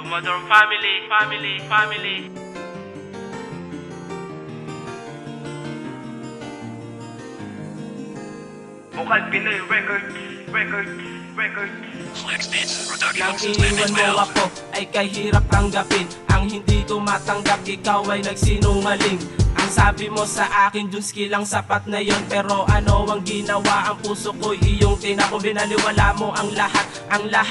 Modern family. Bukal Pinoy Records. Nang iniwan mo ako ay kahirap tanggapin. Ang hindi ko matanggap, ikaw ay nagsinungaling. Ang sabi mo sa akin, Junski lang sapat na yon. Pero ano ang ginawa, ang puso ko'y iyong tinakbo. Binaliwala mo ang lahat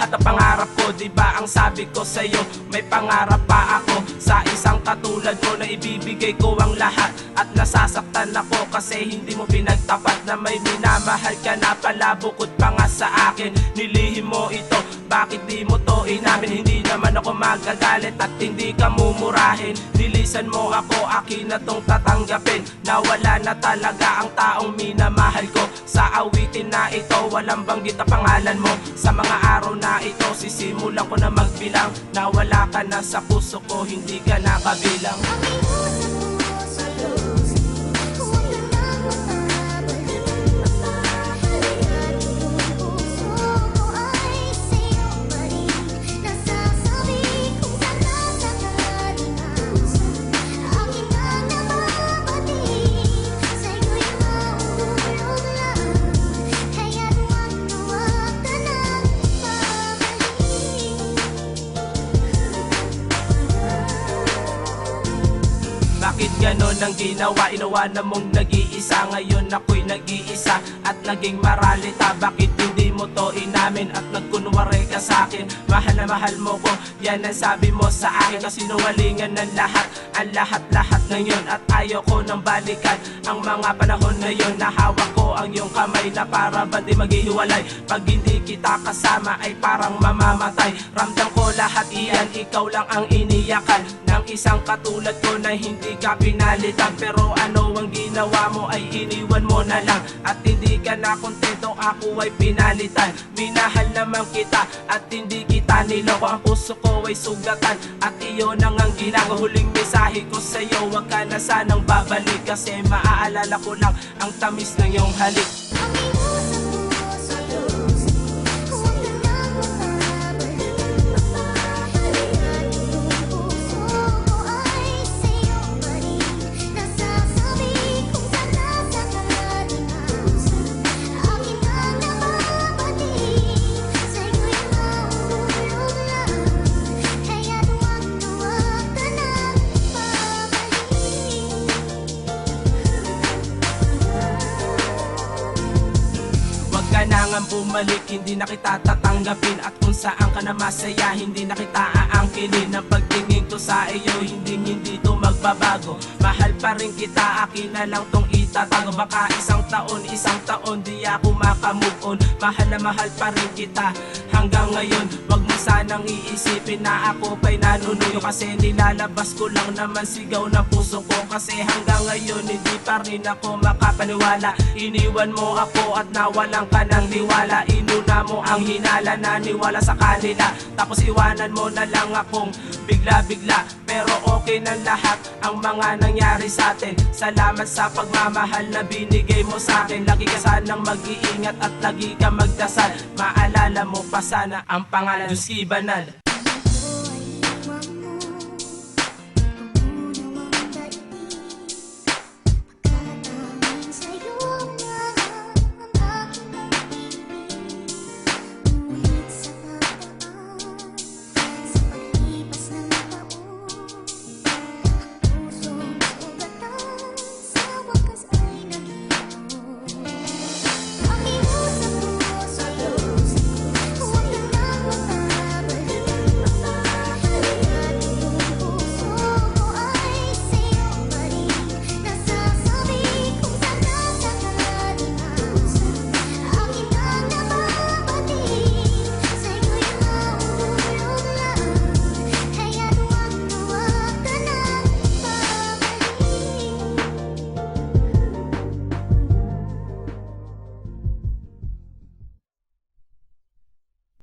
ng pangarap ko. Diba ang sabi ko sa'yo, may pangarap pa ako sa isang katulad mo na ibibigay ko ang lahat. At nasasaktan ako kasi hindi mo pinagtapat na may minamahal ka na pala bukod pa nga sa akin. Nilihim mo ito, bakit di mo to inamin? Hindi naman ako magagalit at hindi ka mumurahin. Nilisan mo ako, akin na tong tatanggapin. Nawala na talaga ang taong minamahal ko. Sa awitin na ito, walang banggit na pangalan mo. Sa mga araw na ito, sisimulan ko na magbilang. Nawala ka na sa puso ko, hindi ka nakabilang. Bakit ganon ang ginawa? Inawanan mong nag-iisa. Ngayon ako'y nag-iisa at naging maralita. Bakit hindi mo to inamin at nagkunwari ka sa'kin? Mahal na mahal mo ko, yan ang sabi mo sa akin. Kasinungalingan ng lahat, ang lahat ng yun. At ayaw ko nang balikan ang mga panahon na yun. Nahawak ko ang iyong kamay na para ba di maghihiwalay. Pag hindi kita kasama ay parang mamamatay. Ramdam ko lahat iyan, ikaw lang ang iniyakan ng isang katulad ko na hindi ka pinalitan. Pero ano ang ginawa mo ay iniwan mo na lang. At hindi ka na kontento, ako ay pinalitan. Minahal naman kita at hindi kita niloko. Ang puso ko ay sugatan at iyon ang ginagawa. Huling mensahe ko sa'yo, wag ka na sanang babalik. Kasi maaalala ko lang ang tamis ng iyong halik. Kailangan bumalik, hindi na kita tatanggapin. At kung saan ka na masaya, hindi na kita aangkinin. Ang pagtingin ko sa iyo, hindi to magbabago. Mahal pa rin kita, akin na lang tong itatago. Baka isang taon, di ako makamove on. Mahal na mahal pa rin kita hanggang ngayon. Wag mo sanang iisipin na ako pa'y nanunuyo. Kasi nilalabas ko lang naman sigaw ng puso ko. Kasi hanggang ngayon, hindi pa rin ako makapaniwala. Iniwan mo ako at nawalan ka ng liwala. Inuna mo ang hinala, naniwala sa kanila. Tapos iwanan mo na lang akong bigla-bigla. Pero okay na lahat ang mga nangyari sa atin. Salamat sa pagmamahal na binigay mo sa akin. Lagi ka sanang mag-iingat at lagi ka magdasal. Maalala mo pa sana ang pangalan, Junski Banal.